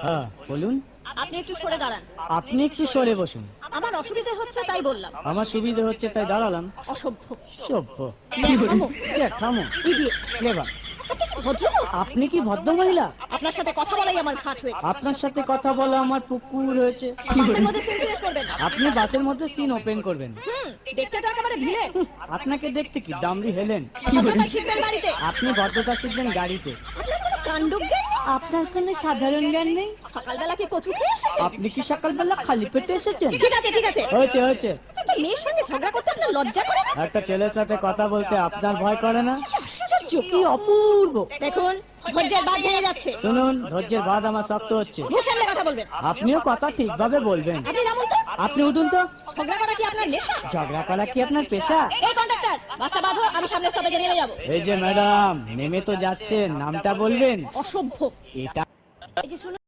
হ্যাঁ বলুন। আপনি একটু সরে দাঁড়ান। আপনি একটু সরে বসুন। আমার অসুবিধা হচ্ছে তাই বললাম। আমার সুবিধা হচ্ছে তাই দাঁড়ালাম। অসভ্য, সভ্য, ন্যাকামো, জ্যাঠামো, ইডিয়েট। ক্লেভার। ভদ্রলোক, আপনি কি ভদ্র মহিলা? আপনার সাথে কথা বলাই আমার ঘাট হয়েছে। আপনার সাথে কথা বলা আমার পুকুর হয়েছে। বাসের মধ্যে সিন ক্রিয়েট করবেন না। আপনি বাসের মধ্যে সিন ওপেন করবেন। দেখতে তো একেবারে ভিলে। আপনাকে দেখতে কি দামড়ি হেলেন? ভদ্রতা শিখবেন বাড়িতে। আপনি ভদ্রতা শিখবেন গাড়িতে। আপনার কোনো কাণ্ডজ্ঞান নেই। আপনার কোনো সাধারণ জ্ঞান নেই। সকালবেলা কি কচু খেয়ে এসেছেন? আপনি কি সকালবেলা খালি পেটে এসেছেন? ঠিক আছে ঠিক আছে। হয়েছে হয়েছে। একটা মেয়ের সঙ্গে ঝগড়া করতে আপনার লজ্জা করে না? একটা ছেলের সাথে কথা বলতে আপনার ভয় করে না? কি আশ্চর্য, কি অপূর্ব। দেখুন ধৈর্যের বাঁধ ভেঙে যাচ্ছে। শুনুন, ধৈর্যের বাঁধ আমার শক্ত হচ্ছে। মুখ সামলে কথা বলবেন। আপনিও কথা ঠিকভাবে বলবেন। আপনি নামুন তো। আপনি উঠুন তো। ঝগড়া করা কি আপনার নেশা? ঝগড়া করা কি আপনার পেশা? এই কন্ডাক্টর, বাসটা বাঁধো, আমি সামনের স্টপেজে নেমে যাব। এই যে ম্যাডাম, নেমে তো যাচ্ছেন, নামটা বলবেন। অসভ্য। এটা এই যে শুনুন।